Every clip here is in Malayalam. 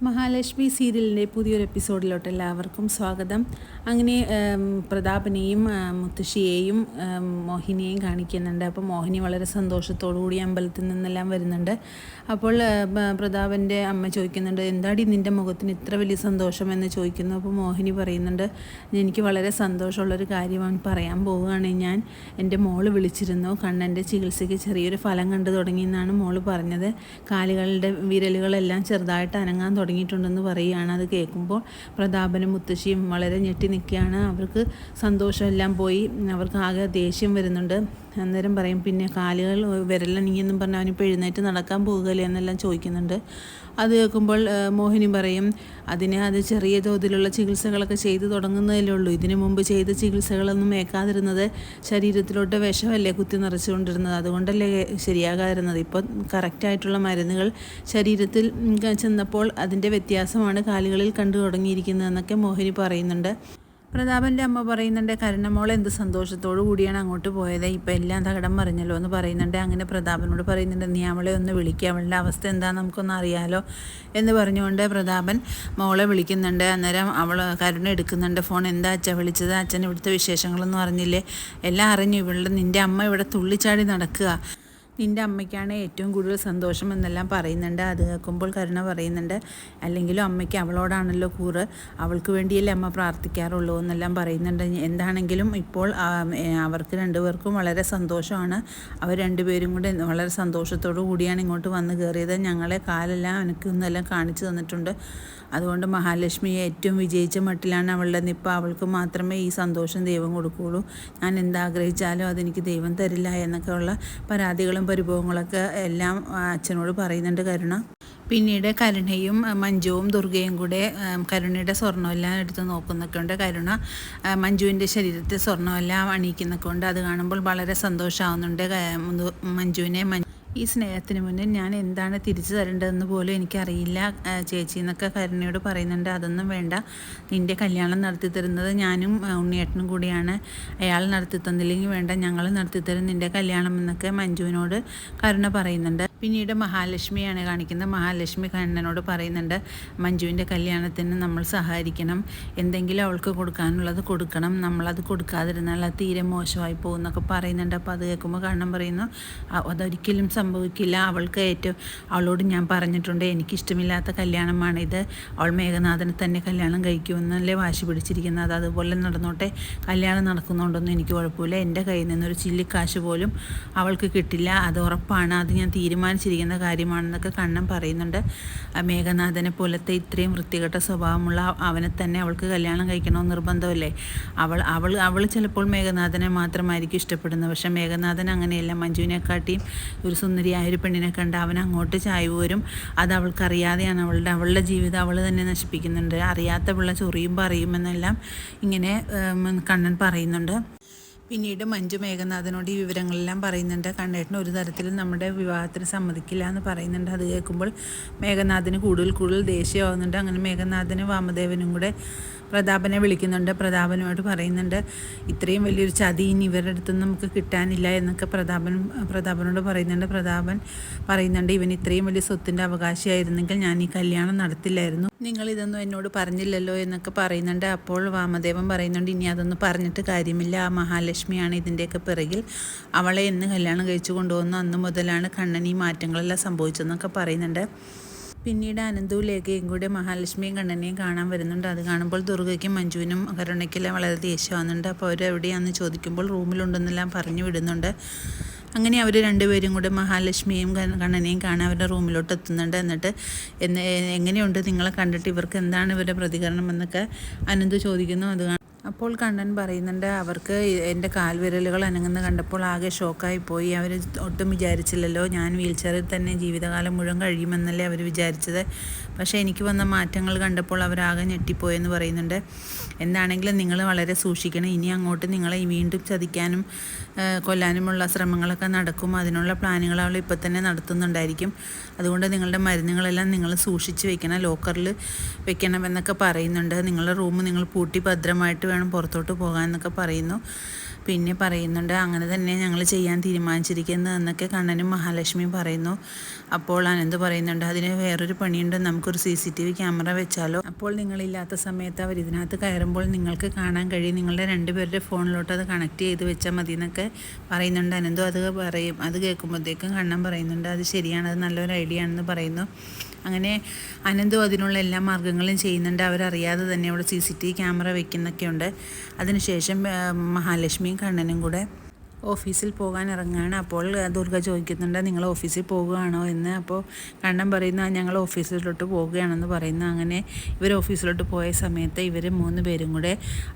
മഹാലക്ഷ്മി സീരിയലിൻ്റെ പുതിയൊരു എപ്പിസോഡിലോട്ട് എല്ലാവർക്കും സ്വാഗതം. അങ്ങനെ പ്രതാപനെയും മുത്തശ്ശിയെയും മോഹിനിയെയും കാണിക്കുന്നുണ്ട്. അപ്പോൾ മോഹിനി വളരെ സന്തോഷത്തോടു കൂടി അമ്പലത്തിൽ നിന്നെല്ലാം വരുന്നുണ്ട്. അപ്പോൾ പ്രതാപൻ്റെ അമ്മ ചോദിക്കുന്നുണ്ട്, എന്താടി നിൻ്റെ മുഖത്തിന് ഇത്ര വലിയ സന്തോഷമെന്ന് ചോദിക്കുന്നു. അപ്പോൾ മോഹിനി പറയുന്നുണ്ട്, എനിക്ക് വളരെ സന്തോഷമുള്ളൊരു കാര്യം പറയാൻ പോവുകയാണ്. ഞാൻ എൻ്റെ മോള് വിളിച്ചിരുന്നു, കണ്ണൻ്റെ ചികിത്സയ്ക്ക് ചെറിയൊരു ഫലം കണ്ടു തുടങ്ങിയെന്നാണ് മോള് പറഞ്ഞത്. കാലുകളുടെ വിരലുകളെല്ലാം ചെറുതായിട്ട് അനങ്ങാൻ തുടങ്ങിയിട്ടുണ്ടെന്ന് പറയുകയാണ്. അത് കേൾക്കുമ്പോൾ പ്രതാപനും മുത്തശ്ശിയും വളരെ ഞെട്ടി നിൽക്കുകയാണ്. അവർക്ക് സന്തോഷമെല്ലാം പോയി, അവർക്ക് ആകെ ദേഷ്യം വരുന്നുണ്ട്. അന്നേരം പറയും, പിന്നെ കാലുകൾ വിരലണിയെന്നും പറഞ്ഞാൽ അവനിപ്പോൾ എഴുന്നേറ്റ് നടക്കാൻ പോകുകയല്ലേ എന്നെല്ലാം ചോദിക്കുന്നുണ്ട്. അത് കേൾക്കുമ്പോൾ മോഹിനി പറയും, അത് ചെറിയ തോതിലുള്ള ചികിത്സകളൊക്കെ ചെയ്തു തുടങ്ങുന്നതല്ലേ ഉള്ളൂ. ഇതിനു മുമ്പ് ചെയ്ത ചികിത്സകളൊന്നും ഏക്കാതിരുന്നത് ശരീരത്തിലോട്ട് വിഷമല്ലേ കുത്തി നിറച്ചുകൊണ്ടിരുന്നത്, അതുകൊണ്ടല്ലേ ശരിയാകാതിരുന്നത്. ഇപ്പോൾ കറക്റ്റായിട്ടുള്ള മരുന്നുകൾ ശരീരത്തിൽ ചെന്നപ്പോൾ അതിൻ്റെ വ്യത്യാസമാണ് കാലുകളിൽ കണ്ടു തുടങ്ങിയിരിക്കുന്നതെന്നൊക്കെ മോഹിനി പറയുന്നുണ്ട്. പ്രതാപൻ്റെ അമ്മ പറയുന്നുണ്ട്, കരുണമോൾ എന്ത് സന്തോഷത്തോടു കൂടിയാണ് അങ്ങോട്ട് പോയത്, ഇപ്പം എല്ലാം തകിടം മറിഞ്ഞല്ലോ എന്ന് പറയുന്നുണ്ട്. അങ്ങനെ പ്രതാപനോട് പറയുന്നുണ്ട്, നീ അവളെ ഒന്ന് വിളിക്കുക, അവളുടെ അവസ്ഥ എന്താണെന്ന് നമുക്കൊന്ന് അറിയാലോ എന്ന് പറഞ്ഞുകൊണ്ട് പ്രതാപൻ മോളെ വിളിക്കുന്നുണ്ട്. അന്നേരം അവൾ കരുണ എടുക്കുന്നുണ്ട് ഫോൺ. എന്താ അച്ഛൻ വിളിച്ചത്, അച്ഛൻ ഇവിടുത്തെ വിശേഷങ്ങളൊന്നും അറിഞ്ഞില്ലേ? എല്ലാം അറിഞ്ഞു, നിൻ്റെ അമ്മ ഇവിടെ തുള്ളിച്ചാടി നടക്കുക, നിൻ്റെ അമ്മയ്ക്കാണ് ഏറ്റവും കൂടുതൽ സന്തോഷം എന്നെല്ലാം പറയുന്നുണ്ട്. അത് കേൾക്കുമ്പോൾ കരുണ പറയുന്നുണ്ട്, അല്ലെങ്കിലും അമ്മയ്ക്ക് അവളോടാണല്ലോ കൂറ്, അവൾക്ക് വേണ്ടിയല്ലേ അമ്മ പ്രാർത്ഥിക്കാറുള്ളൂ എന്നെല്ലാം പറയുന്നുണ്ട്. എന്താണെങ്കിലും ഇപ്പോൾ അവർക്ക് രണ്ടുപേർക്കും വളരെ സന്തോഷമാണ്. അവർ രണ്ടുപേരും കൂടെ വളരെ സന്തോഷത്തോടു കൂടിയാണ് ഇങ്ങോട്ട് വന്ന് കയറിയത്. ഞങ്ങളെ കാലെല്ലാം എനിക്കൊന്നെല്ലാം കാണിച്ചു തന്നിട്ടുണ്ട്. അതുകൊണ്ട് മഹാലക്ഷ്മിയെ ഏറ്റവും വിജയിച്ച മട്ടിലാണ് അവളുടെ നിപ്പ. അവൾക്ക് മാത്രമേ ഈ സന്തോഷം ദൈവം കൊടുക്കുകയുള്ളൂ. ഞാൻ എന്താഗ്രഹിച്ചാലും അതെനിക്ക് ദൈവം തരില്ല എന്നൊക്കെ ഉള്ള പരാതികളും പരിഭവങ്ങളൊക്കെ എല്ലാം അച്ഛനോട് പറയുന്നുണ്ട് കരുണ. പിന്നീട് കരുണയും മഞ്ജുവും ദുർഗയും കൂടെ കരുണയുടെ സ്വർണ്ണമെല്ലാം എടുത്ത് നോക്കുന്നൊക്കെ ഉണ്ട്. കരുണ മഞ്ജുവിൻ്റെ ശരീരത്തിൽ സ്വർണ്ണമെല്ലാം അണിയിക്കുന്നൊക്കെ ഉണ്ട്. അത് കാണുമ്പോൾ വളരെ സന്തോഷമാവുന്നുണ്ട് മഞ്ജുവിനെ. ഈ സ്നേഹത്തിന് മുന്നിൽ ഞാൻ എന്താണ് തിരിച്ചു തരേണ്ടതെന്ന് പോലും എനിക്കറിയില്ല ചേച്ചി എന്നൊക്കെ കരുണയോട് പറയുന്നുണ്ട്. അതൊന്നും വേണ്ട, നിൻ്റെ കല്യാണം നടത്തി തരുന്നത് ഞാനും ഉണ്ണിയേട്ടനും കൂടിയാണ്. അയാൾ നടത്തി തന്നില്ലെങ്കിൽ വേണ്ട, ഞങ്ങൾ നടത്തിത്തരും നിൻ്റെ കല്യാണം എന്നൊക്കെ മഞ്ജുവിനോട് കരുണ പറയുന്നുണ്ട്. പിന്നീട് മഹാലക്ഷ്മിയാണ് കാണിക്കുന്നത്. മഹാലക്ഷ്മി കണ്ണനോട് പറയുന്നുണ്ട്, മഞ്ജുവിൻ്റെ കല്യാണത്തിന് നമ്മൾ സഹായിക്കണം, എന്തെങ്കിലും അവൾക്ക് കൊടുക്കാനുള്ളത് കൊടുക്കണം, നമ്മളത് കൊടുക്കാതിരുന്നാൽ അത് തീരെ മോശമായി പോകും എന്നൊക്കെ പറയുന്നുണ്ട്. അപ്പോൾ അത് കേൾക്കുമ്പോൾ കണ്ണൻ പറയുന്നു, അതൊരിക്കലും സംഭവിക്കില്ല, അവളോട് ഞാൻ പറഞ്ഞിട്ടുണ്ട്, എനിക്കിഷ്ടമില്ലാത്ത കല്യാണമാണിത്, അവൾ മേഘനാഥനെ തന്നെ കല്യാണം കഴിക്കുമെന്നല്ലേ വാശി പിടിച്ചിരിക്കുന്നത്, അത് അതുപോലെ നടന്നോട്ടെ, കല്യാണം നടക്കുന്നുണ്ടൊന്നും എനിക്ക് കുഴപ്പമില്ല, എൻ്റെ കയ്യിൽ നിന്നൊരു ചില്ലിക്കാശ് പോലും അവൾക്ക് കിട്ടില്ല, അത് ഉറപ്പാണ്, അത് ഞാൻ തീരുമാനിച്ചിരിക്കുന്ന കാര്യമാണെന്നൊക്കെ കണ്ണൻ പറയുന്നുണ്ട്. മേഘനാഥനെ പോലത്തെ ഇത്രയും വൃത്തികെട്ട സ്വഭാവമുള്ള അവനെ തന്നെ അവൾക്ക് കല്യാണം കഴിക്കണമെന്ന് നിർബന്ധമല്ലേ. അവൾ ചിലപ്പോൾ മേഘനാഥനെ മാത്രമായിരിക്കും ഇഷ്ടപ്പെടുന്നത്, പക്ഷേ മേഘനാഥൻ അങ്ങനെയല്ല, മഞ്ജുവിനെക്കാട്ടിയും ഒരു സുന്ദരിയായൊരു പെണ്ണിനെ കണ്ട് അവൻ അങ്ങോട്ട് ചായുവരും. അത് അവൾക്കറിയാതെയാണ്, അവളുടെ ജീവിതം അവൾ തന്നെ നശിപ്പിക്കുന്നുണ്ട്. അറിയാത്ത പിള്ള ചൊറിയും പറയുമെന്നെല്ലാം ഇങ്ങനെ കണ്ണൻ പറയുന്നുണ്ട്. പിന്നീട് മഞ്ജു മേഘനാഥനോട് ഈ വിവരങ്ങളെല്ലാം പറയുന്നുണ്ട്. കണ്ണേട്ടന് ഒരു തരത്തിലും നമ്മുടെ വിവാഹത്തിന് സമ്മതിക്കില്ല എന്ന് പറയുന്നുണ്ട്. അത് കേൾക്കുമ്പോൾ മേഘനാഥന് കൂടുതൽ ദേഷ്യമാവുന്നുണ്ട്. അങ്ങനെ മേഘനാഥന് വാമദേവനും കൂടെ പ്രതാപനെ വിളിക്കുന്നുണ്ട്. പ്രതാപനുമായിട്ട് പറയുന്നുണ്ട്, ഇത്രയും വലിയൊരു ചതി ഇനി ഇവരുടെ അടുത്തൊന്നും നമുക്ക് കിട്ടാനില്ല എന്നൊക്കെ പ്രതാപനോട് പറയുന്നുണ്ട്. പ്രതാപൻ പറയുന്നുണ്ട്, ഇവൻ ഇത്രയും വലിയ സ്വത്തിൻ്റെ അവകാശിയായിരുന്നെങ്കിൽ ഞാൻ ഈ കല്യാണം നടത്തില്ലായിരുന്നു, നിങ്ങളിതൊന്നും എന്നോട് പറഞ്ഞില്ലല്ലോ എന്നൊക്കെ പറയുന്നുണ്ട്. അപ്പോൾ വാമദേവൻ പറയുന്നുണ്ട്, ഇനി അതൊന്നും പറഞ്ഞിട്ട് കാര്യമില്ല, ആ മഹാലക്ഷ്മിയാണ് ഇതിൻ്റെയൊക്കെ പിറകിൽ, അവളെ എന്ന് കല്യാണം കഴിച്ചു കൊണ്ടുവന്നു അന്ന് മുതലാണ് കണ്ണൻ ഈ മാറ്റങ്ങളെല്ലാം സംഭവിച്ചതെന്നൊക്കെ പറയുന്നുണ്ട്. പിന്നീട് അനന്തവും ലേഖയും കൂടെ മഹാലക്ഷ്മിയും കണ്ണനെയും കാണാൻ വരുന്നുണ്ട്. അത് കാണുമ്പോൾ ദുർഗയ്ക്കും മഞ്ജുവിനും കരുണയ്ക്കെല്ലാം വളരെ ദേഷ്യമാകുന്നുണ്ട്. അപ്പോൾ അവരെവിടെയാണെന്ന് ചോദിക്കുമ്പോൾ റൂമിലുണ്ടെന്നെല്ലാം പറഞ്ഞു വിടുന്നുണ്ട്. അങ്ങനെ അവർ രണ്ടുപേരും കൂടെ മഹാലക്ഷ്മിയും കണ്ണനെയും കാണാൻ അവരുടെ റൂമിലോട്ട് എത്തുന്നുണ്ട്. എന്നിട്ട് എങ്ങനെയുണ്ട് നിങ്ങളെ കണ്ടിട്ട്, ഇവർക്ക് എന്താണ് ഇവരുടെ പ്രതികരണം എന്നൊക്കെ അനന്ത് ചോദിക്കുന്നു. അത് അപ്പോൾ കണ്ണൻ പറയുന്നുണ്ട്, അവർക്ക് എൻ്റെ കാൽവിരലുകൾ അനങ്ങുന്ന കണ്ടപ്പോൾ ആകെ ഷോക്കായി പോയി, അവർ ഒട്ടും വിചാരിച്ചില്ലല്ലോ ഞാൻ വീൽ ചെയറിൽ തന്നെ ജീവിതകാലം മുഴുവൻ കഴിയുമെന്നല്ലേ അവർ വിചാരിച്ചത്, പക്ഷേ എനിക്ക് വന്ന മാറ്റങ്ങൾ കണ്ടപ്പോൾ അവരാകെ ഞെട്ടിപ്പോയെന്ന് പറയുന്നുണ്ട്. എന്താണെങ്കിലും നിങ്ങൾ വളരെ സൂക്ഷിക്കണം, ഇനി അങ്ങോട്ട് നിങ്ങളെ വീണ്ടും ചതിക്കാനും കൊല്ലാനുമുള്ള ശ്രമങ്ങളൊക്കെ നടക്കും, അതിനുള്ള പ്ലാനുകൾ അവൾ ഇപ്പോൾ തന്നെ നടത്തുന്നുണ്ടായിരിക്കും, അതുകൊണ്ട് നിങ്ങളുടെ മരുന്നുകളെല്ലാം നിങ്ങൾ സൂക്ഷിച്ച് വെക്കണം, ലോക്കറിൽ വെക്കണം എന്നൊക്കെ പറയുന്നുണ്ട്. നിങ്ങളുടെ റൂം നിങ്ങൾ പൂട്ടി ഭദ്രമായിട്ട് വേണം പുറത്തോട്ട് പോകാൻ എന്നൊക്കെ പറയുന്നു. പിന്നെ പറയുന്നുണ്ട് അങ്ങനെ തന്നെ ഞങ്ങൾ ചെയ്യാൻ തീരുമാനിച്ചിരിക്കുന്നത് എന്നൊക്കെ കണ്ണനും മഹാലക്ഷ്മിയും പറയുന്നു. അപ്പോൾ അനന്ത് പറയുന്നുണ്ട് അതിന് വേറൊരു പണിയുണ്ട്, നമുക്കൊരു CCTV ക്യാമറ വെച്ചാലോ. അപ്പോൾ നിങ്ങളില്ലാത്ത സമയത്ത് അവർ ഇതിനകത്ത് കയറുമ്പോൾ നിങ്ങൾക്ക് കാണാൻ കഴിയും, നിങ്ങളുടെ രണ്ടുപേരുടെ ഫോണിലോട്ട് അത് കണക്ട് ചെയ്ത് വെച്ചാൽ മതി എന്നൊക്കെ പറയുന്നുണ്ട്. അനന്തും അത് പറയും. അത് കേൾക്കുമ്പോഴത്തേക്കും കണ്ണൻ പറയുന്നുണ്ട് അത് ശരിയാണ്, അത് നല്ലൊരു ഐഡിയ ആണെന്ന് പറയുന്നു. അങ്ങനെ അനന്തും അതിനുള്ള എല്ലാ മാർഗ്ഗങ്ങളും ചെയ്യുന്നുണ്ട്. അവരറിയാതെ തന്നെ അവിടെ CCTV ക്യാമറ വെക്കുന്നൊക്കെയുണ്ട്. അതിനുശേഷം മഹാലക്ഷ്മിയും കണ്ണനും കൂടെ ഓഫീസിൽ പോകാൻ ഇറങ്ങുകയാണ്. അപ്പോൾ ദുർഗ ചോദിക്കുന്നുണ്ട് നിങ്ങൾ ഓഫീസിൽ പോകുകയാണോ എന്ന്. അപ്പോൾ കണ്ണൻ പറയുന്ന ഞങ്ങൾ ഓഫീസിലോട്ട് പോവുകയാണെന്ന് പറയുന്നു. അങ്ങനെ ഇവർ ഓഫീസിലോട്ട് പോയ സമയത്ത് ഇവർ 3 പേരും കൂടെ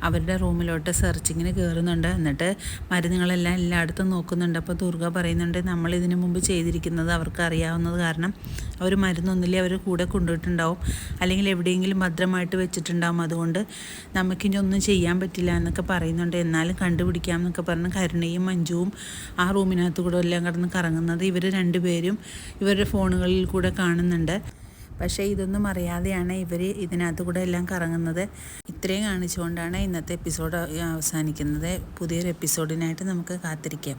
അവരുടെ റൂമിലോട്ട് സെർച്ചിങ്ങിന് കയറുന്നുണ്ട്. എന്നിട്ട് മരുന്നുകളെല്ലാം എല്ലായിടത്തും നോക്കുന്നുണ്ട്. അപ്പോൾ ദുർഗ പറയുന്നുണ്ട് നമ്മൾ ഇതിനു മുമ്പ് ചെയ്തിരിക്കുന്നത് അവർക്ക് അറിയാവുന്നത് കാരണം അവർ മരുന്നൊന്നുമില്ല അവർ കൂടെ കൊണ്ടുപോയിട്ടുണ്ടാവും, അല്ലെങ്കിൽ എവിടെയെങ്കിലും ഭദ്രമായിട്ട് വെച്ചിട്ടുണ്ടാവും, അതുകൊണ്ട് നമുക്കിനി ഒന്നും ചെയ്യാൻ പറ്റില്ല എന്നൊക്കെ പറയുന്നുണ്ട്. എന്നാലും കണ്ടുപിടിക്കാം എന്നൊക്കെ പറഞ്ഞ് കരുണയും മഞ്ജുവും ആ റൂമിനകത്ത് കൂടെ എല്ലാം കിടന്ന് കറങ്ങുന്നത് ഇവർ രണ്ടുപേരും ഇവരുടെ ഫോണുകളിൽ കൂടെ കാണുന്നുണ്ട്. പക്ഷേ ഇതൊന്നും അറിയാതെയാണ് ഇവർ ഇതിനകത്ത് കൂടെ എല്ലാം കറങ്ങുന്നത്. ഇത്രയും കാണിച്ചുകൊണ്ടാണ് ഇന്നത്തെ എപ്പിസോഡ് അവസാനിക്കുന്നത്. പുതിയൊരു എപ്പിസോഡിനായിട്ട് നമുക്ക് കാത്തിരിക്കാം.